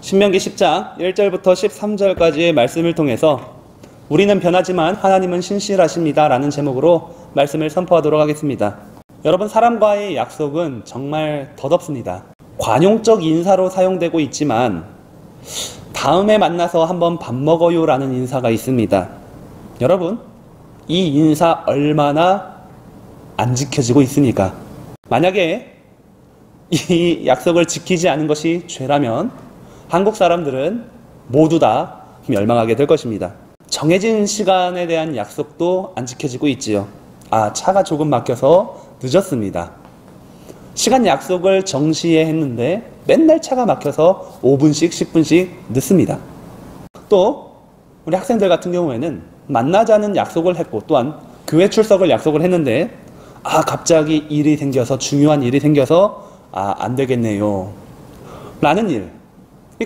신명기 10장 1절부터 13절까지의 말씀을 통해서 우리는 변하지만 하나님은 신실하십니다 라는 제목으로 말씀을 선포하도록 하겠습니다. 여러분, 사람과의 약속은 정말 덧없습니다. 관용적 인사로 사용되고 있지만 다음에 만나서 한번 밥 먹어요 라는 인사가 있습니다. 여러분, 이 인사 얼마나 안 지켜지고 있습니까? 만약에 이 약속을 지키지 않은 것이 죄라면 한국 사람들은 모두 다 멸망하게 될 것입니다. 정해진 시간에 대한 약속도 안 지켜지고 있지요. 차가 조금 막혀서 늦었습니다. 시간 약속을 정시에 했는데 맨날 차가 막혀서 5분씩 10분씩 늦습니다. 또 우리 학생들 같은 경우에는 만나자는 약속을 했고 또한 교회 출석을 약속을 했는데 갑자기 일이 생겨서 중요한 일이 생겨서 안 되겠네요 라는 일,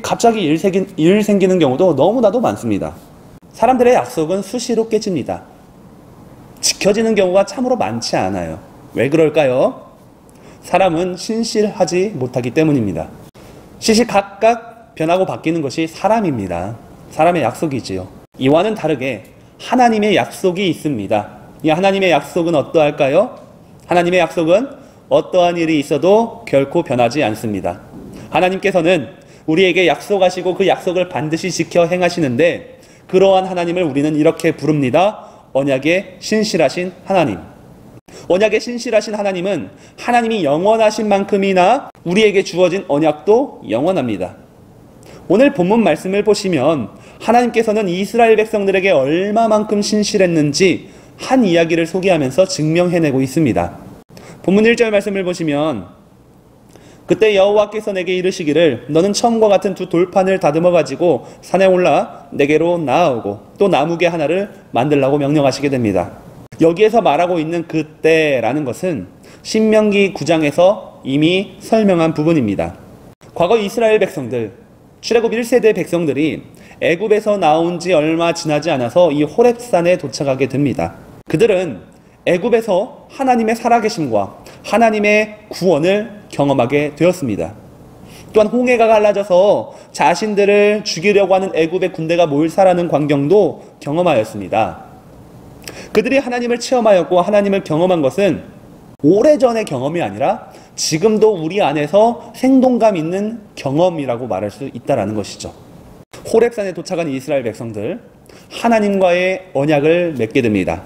갑자기 일 생기는 경우도 너무나도 많습니다. 사람들의 약속은 수시로 깨집니다. 지켜지는 경우가 참으로 많지 않아요. 왜 그럴까요? 사람은 신실하지 못하기 때문입니다. 시시각각 변하고 바뀌는 것이 사람입니다. 사람의 약속이지요. 이와는 다르게 하나님의 약속이 있습니다. 이 하나님의 약속은 어떠할까요? 하나님의 약속은 어떠한 일이 있어도 결코 변하지 않습니다. 하나님께서는 우리에게 약속하시고 그 약속을 반드시 지켜 행하시는데, 그러한 하나님을 우리는 이렇게 부릅니다. 언약의 신실하신 하나님. 언약의 신실하신 하나님은 하나님이 영원하신 만큼이나 우리에게 주어진 언약도 영원합니다. 오늘 본문 말씀을 보시면 하나님께서는 이스라엘 백성들에게 얼마만큼 신실했는지 한 이야기를 소개하면서 증명해내고 있습니다. 본문 1절 말씀을 보시면, 그때 여호와께서 내게 이르시기를 너는 처음과 같은 두 돌판을 다듬어 가지고 산에 올라 내게로 나아오고 또 나무개 하나를 만들라고 명령하시게 됩니다. 여기에서 말하고 있는 그때라는 것은 신명기 9장에서 이미 설명한 부분입니다. 과거 이스라엘 백성들, 출애굽 1세대 백성들이 애굽에서 나온 지 얼마 지나지 않아서 이 호렙산에 도착하게 됩니다. 그들은 애굽에서 하나님의 살아계심과 하나님의 구원을 경험하게 되었습니다. 또한 홍해가 갈라져서 자신들을 죽이려고 하는 애굽의 군대가 몰살하는 광경도 경험하였습니다. 그들이 하나님을 체험하였고 하나님을 경험한 것은 오래전의 경험이 아니라 지금도 우리 안에서 생동감 있는 경험이라고 말할 수 있다는 것이죠. 호렙산에 도착한 이스라엘 백성들, 하나님과의 언약을 맺게 됩니다.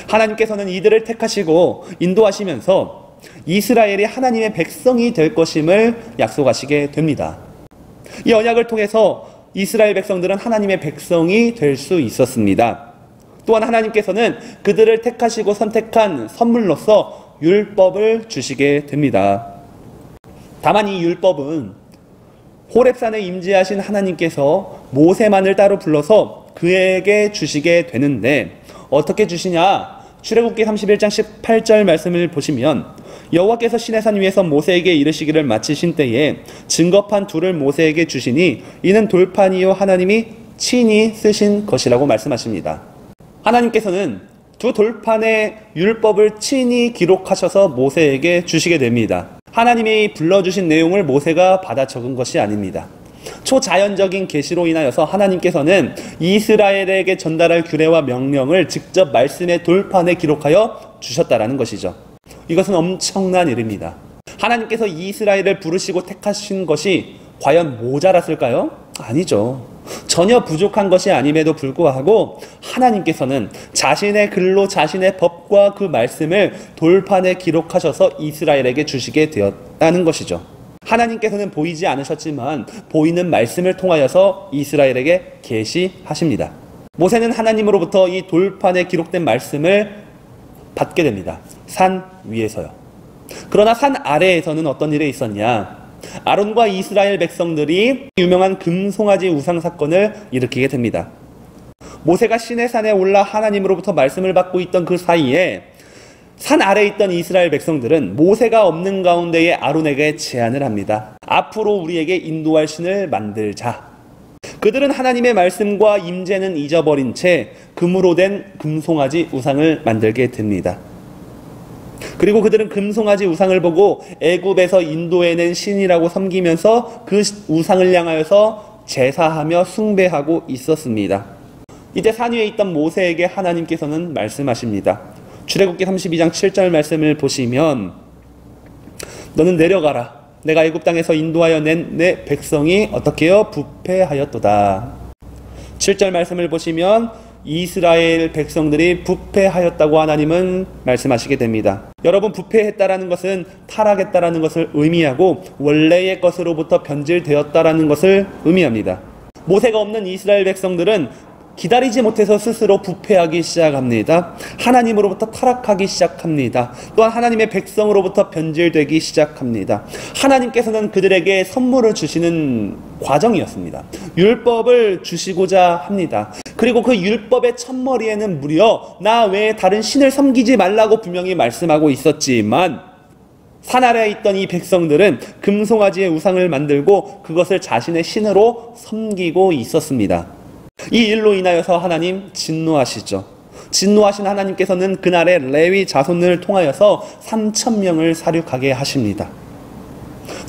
하나님께서는 이들을 택하시고 인도하시면서 이스라엘이 하나님의 백성이 될 것임을 약속하시게 됩니다. 이 언약을 통해서 이스라엘 백성들은 하나님의 백성이 될 수 있었습니다. 또한 하나님께서는 그들을 택하시고 선택한 선물로서 율법을 주시게 됩니다. 다만 이 율법은 호렙산에 임재하신 하나님께서 모세만을 따로 불러서 그에게 주시게 되는데, 어떻게 주시냐? 출애굽기 31장 18절 말씀을 보시면, 여호와께서 시내산 위에서 모세에게 이르시기를 마치신 때에 증거판 둘을 모세에게 주시니 이는 돌판이요 하나님이 친히 쓰신 것이라고 말씀하십니다. 하나님께서는 두 돌판의 율법을 친히 기록하셔서 모세에게 주시게 됩니다. 하나님이 불러주신 내용을 모세가 받아 적은 것이 아닙니다. 초자연적인 계시로 인하여서 하나님께서는 이스라엘에게 전달할 규례와 명령을 직접 말씀의 돌판에 기록하여 주셨다라는 것이죠. 이것은 엄청난 일입니다. 하나님께서 이스라엘을 부르시고 택하신 것이 과연 모자랐을까요? 아니죠. 전혀 부족한 것이 아님에도 불구하고 하나님께서는 자신의 글로 자신의 법과 그 말씀을 돌판에 기록하셔서 이스라엘에게 주시게 되었다는 것이죠. 하나님께서는 보이지 않으셨지만 보이는 말씀을 통하여서 이스라엘에게 계시하십니다. 모세는 하나님으로부터 이 돌판에 기록된 말씀을 받게 됩니다. 산 위에서요. 그러나 산 아래에서는 어떤 일이 있었냐? 아론과 이스라엘 백성들이 유명한 금송아지 우상 사건을 일으키게 됩니다. 모세가 시내산에 올라 하나님으로부터 말씀을 받고 있던 그 사이에 산 아래에 있던 이스라엘 백성들은 모세가 없는 가운데에 아론에게 제안을 합니다. 앞으로 우리에게 인도할 신을 만들자. 그들은 하나님의 말씀과 임재는 잊어버린 채 금으로 된 금송아지 우상을 만들게 됩니다. 그리고 그들은 금송아지 우상을 보고 애굽에서 인도해낸 신이라고 섬기면서 그 우상을 향하여서 제사하며 숭배하고 있었습니다. 이때 산 위에 있던 모세에게 하나님께서는 말씀하십니다. 출애굽기 32장 7절 말씀을 보시면 너는 내려가라. 내가 애굽 땅에서 인도하여 낸 내 백성이 어떻게 해요? 부패하였도다. 7절 말씀을 보시면 이스라엘 백성들이 부패하였다고 하나님은 말씀하시게 됩니다. 여러분, 부패했다라는 것은 타락했다라는 것을 의미하고 원래의 것으로부터 변질되었다라는 것을 의미합니다. 모세가 없는 이스라엘 백성들은 기다리지 못해서 스스로 부패하기 시작합니다. 하나님으로부터 타락하기 시작합니다. 또한 하나님의 백성으로부터 변질되기 시작합니다. 하나님께서는 그들에게 선물을 주시는 과정이었습니다. 율법을 주시고자 합니다. 그리고 그 율법의 첫머리에는 무려 나 외에 다른 신을 섬기지 말라고 분명히 말씀하고 있었지만 산 아래에 있던 이 백성들은 금송아지의 우상을 만들고 그것을 자신의 신으로 섬기고 있었습니다. 이 일로 인하여서 하나님 진노하시죠. 진노하신 하나님께서는 그날에 레위 자손을 통하여서 3,000명을 사륙하게 하십니다.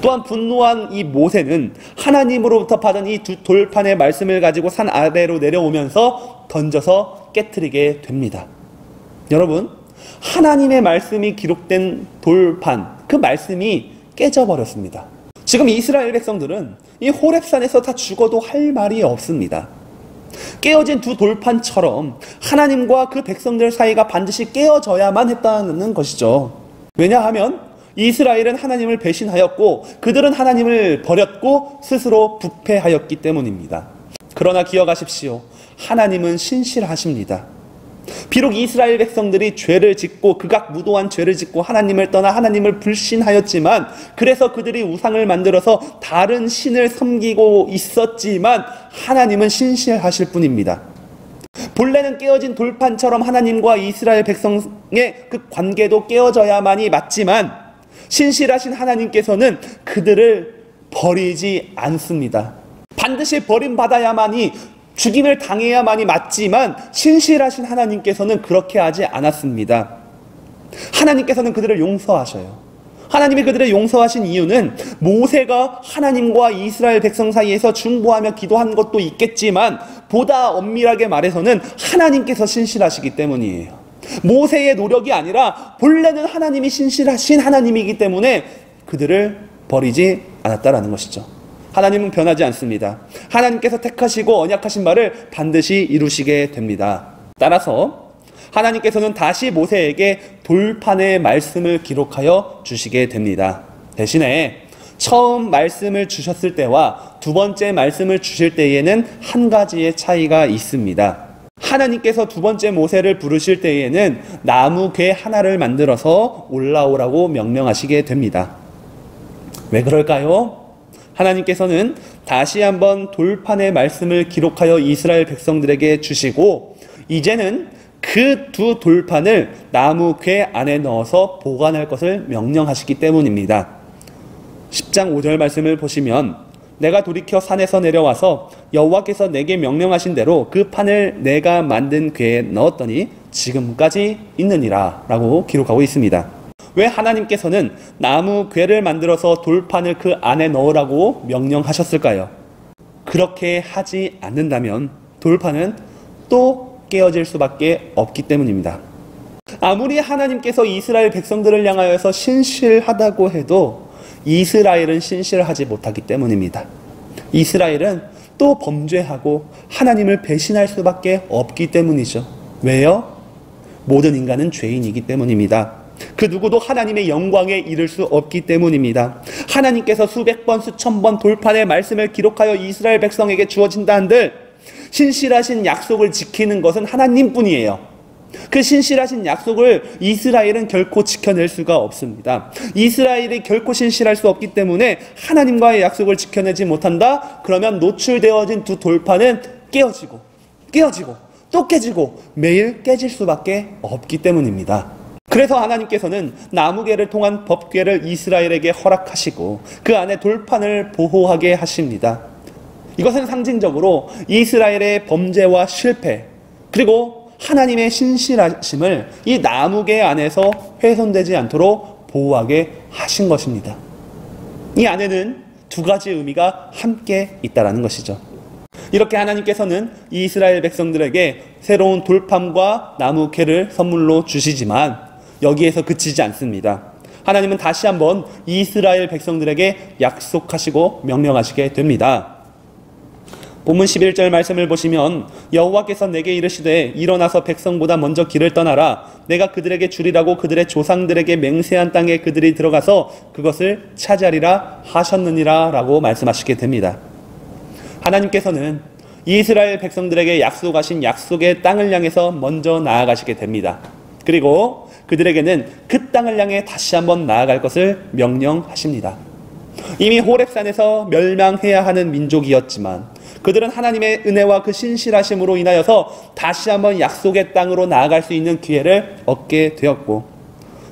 또한 분노한 이 모세는 하나님으로부터 받은 이 두 돌판의 말씀을 가지고 산 아래로 내려오면서 던져서 깨트리게 됩니다. 여러분, 하나님의 말씀이 기록된 돌판, 그 말씀이 깨져버렸습니다. 지금 이스라엘 백성들은 이 호렙산에서 다 죽어도 할 말이 없습니다. 깨어진 두 돌판처럼 하나님과 그 백성들 사이가 반드시 깨어져야만 했다는 것이죠. 왜냐하면 이스라엘은 하나님을 배신하였고 그들은 하나님을 버렸고 스스로 부패하였기 때문입니다. 그러나 기억하십시오. 하나님은 신실하십니다. 비록 이스라엘 백성들이 죄를 짓고 극악무도한 죄를 짓고 하나님을 떠나 하나님을 불신하였지만, 그래서 그들이 우상을 만들어서 다른 신을 섬기고 있었지만 하나님은 신실하실 뿐입니다. 본래는 깨어진 돌판처럼 하나님과 이스라엘 백성의 그 관계도 깨어져야만이 맞지만 신실하신 하나님께서는 그들을 버리지 않습니다. 반드시 버림받아야만이, 죽임을 당해야만이 맞지만 신실하신 하나님께서는 그렇게 하지 않았습니다. 하나님께서는 그들을 용서하셔요. 하나님이 그들을 용서하신 이유는 모세가 하나님과 이스라엘 백성 사이에서 중보하며 기도한 것도 있겠지만 보다 엄밀하게 말해서는 하나님께서 신실하시기 때문이에요. 모세의 노력이 아니라 본래는 하나님이 신실하신 하나님이기 때문에 그들을 버리지 않았다라는 것이죠. 하나님은 변하지 않습니다. 하나님께서 택하시고 언약하신 바를 반드시 이루시게 됩니다. 따라서 하나님께서는 다시 모세에게 돌판의 말씀을 기록하여 주시게 됩니다. 대신에 처음 말씀을 주셨을 때와 두 번째 말씀을 주실 때에는 한 가지의 차이가 있습니다. 하나님께서 두 번째 모세를 부르실 때에는 나무 궤 하나를 만들어서 올라오라고 명령하시게 됩니다. 왜 그럴까요? 하나님께서는 다시 한번 돌판의 말씀을 기록하여 이스라엘 백성들에게 주시고 이제는 그 두 돌판을 나무 궤 안에 넣어서 보관할 것을 명령하시기 때문입니다. 10장 5절 말씀을 보시면 내가 돌이켜 산에서 내려와서 여호와께서 내게 명령하신 대로 그 판을 내가 만든 궤에 넣었더니 지금까지 있느니라 라고 기록하고 있습니다. 왜 하나님께서는 나무 궤를 만들어서 돌판을 그 안에 넣으라고 명령하셨을까요? 그렇게 하지 않는다면 돌판은 또 깨어질 수밖에 없기 때문입니다. 아무리 하나님께서 이스라엘 백성들을 향하여서 신실하다고 해도 이스라엘은 신실하지 못하기 때문입니다. 이스라엘은 또 범죄하고 하나님을 배신할 수밖에 없기 때문이죠. 왜요? 모든 인간은 죄인이기 때문입니다. 그 누구도 하나님의 영광에 이를 수 없기 때문입니다. 하나님께서 수백 번 수천 번 돌판의 말씀을 기록하여 이스라엘 백성에게 주어진다 한들 신실하신 약속을 지키는 것은 하나님뿐이에요. 그 신실하신 약속을 이스라엘은 결코 지켜낼 수가 없습니다. 이스라엘이 결코 신실할 수 없기 때문에 하나님과의 약속을 지켜내지 못한다? 그러면 노출되어진 두 돌판은 깨어지고 또 깨지고 매일 깨질 수밖에 없기 때문입니다. 그래서 하나님께서는 나무궤를 통한 법궤를 이스라엘에게 허락하시고 그 안에 돌판을 보호하게 하십니다. 이것은 상징적으로 이스라엘의 범죄와 실패 그리고 하나님의 신실하심을 이 나무궤 안에서 훼손되지 않도록 보호하게 하신 것입니다. 이 안에는 두 가지 의미가 함께 있다는 것이죠. 이렇게 하나님께서는 이스라엘 백성들에게 새로운 돌판과 나무캐를 선물로 주시지만 여기에서 그치지 않습니다. 하나님은 다시 한번 이스라엘 백성들에게 약속하시고 명령하시게 됩니다. 본문 11절 말씀을 보시면 여호와께서 내게 이르시되 일어나서 백성보다 먼저 길을 떠나라. 내가 그들에게 주리라고 그들의 조상들에게 맹세한 땅에 그들이 들어가서 그것을 차지하리라 하셨느니라 라고 말씀하시게 됩니다. 하나님께서는 이스라엘 백성들에게 약속하신 약속의 땅을 향해서 먼저 나아가시게 됩니다. 그리고 그들에게는 그 땅을 향해 다시 한번 나아갈 것을 명령하십니다. 이미 호렙산에서 멸망해야 하는 민족이었지만 그들은 하나님의 은혜와 그 신실하심으로 인하여서 다시 한번 약속의 땅으로 나아갈 수 있는 기회를 얻게 되었고,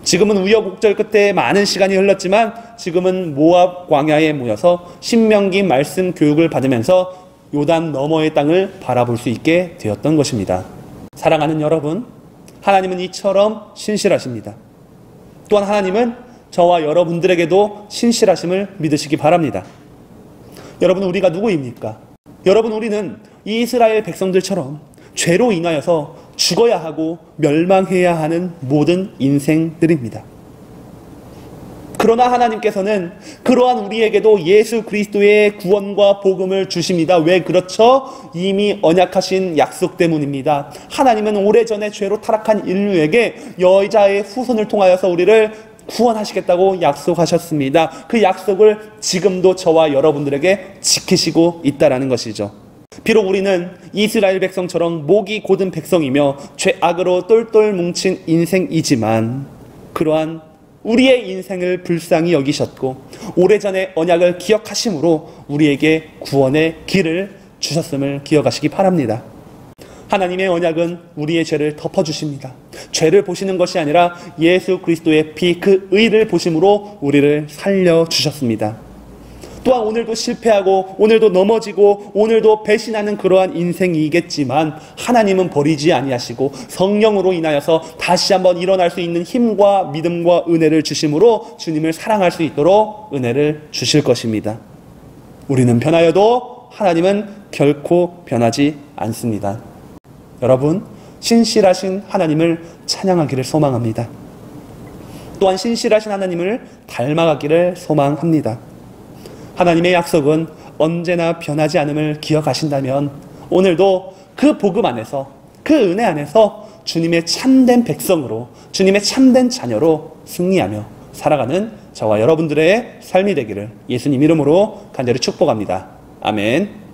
지금은 우여곡절 끝에 많은 시간이 흘렀지만 지금은 모압 광야에 모여서 신명기 말씀 교육을 받으면서 요단 너머의 땅을 바라볼 수 있게 되었던 것입니다. 사랑하는 여러분, 하나님은 이처럼 신실하십니다. 또한 하나님은 저와 여러분들에게도 신실하심을 믿으시기 바랍니다. 여러분, 우리가 누구입니까? 여러분, 우리는 이스라엘 백성들처럼 죄로 인하여서 죽어야 하고 멸망해야 하는 모든 인생들입니다. 그러나 하나님께서는 그러한 우리에게도 예수 그리스도의 구원과 복음을 주십니다. 왜 그렇죠? 이미 언약하신 약속 때문입니다. 하나님은 오래전에 죄로 타락한 인류에게 여자의 후손을 통하여서 우리를 구원하시겠다고 약속하셨습니다. 그 약속을 지금도 저와 여러분들에게 지키시고 있다는 것이죠. 비록 우리는 이스라엘 백성처럼 목이 곧은 백성이며 죄악으로 똘똘 뭉친 인생이지만 그러한 우리의 인생을 불쌍히 여기셨고 오래전의 언약을 기억하심으로 우리에게 구원의 길을 주셨음을 기억하시기 바랍니다. 하나님의 언약은 우리의 죄를 덮어주십니다. 죄를 보시는 것이 아니라 예수 그리스도의 피, 그 의를 보심으로 우리를 살려주셨습니다. 또한 오늘도 실패하고 오늘도 넘어지고 오늘도 배신하는 그러한 인생이겠지만 하나님은 버리지 아니하시고 성령으로 인하여서 다시 한번 일어날 수 있는 힘과 믿음과 은혜를 주심으로 주님을 사랑할 수 있도록 은혜를 주실 것입니다. 우리는 변하여도 하나님은 결코 변하지 않습니다. 여러분, 신실하신 하나님을 찬양하기를 소망합니다. 또한 신실하신 하나님을 닮아가기를 소망합니다. 하나님의 약속은 언제나 변하지 않음을 기억하신다면 오늘도 그 복음 안에서, 그 은혜 안에서 주님의 참된 백성으로, 주님의 참된 자녀로 승리하며 살아가는 저와 여러분들의 삶이 되기를 예수님 이름으로 간절히 축복합니다. 아멘.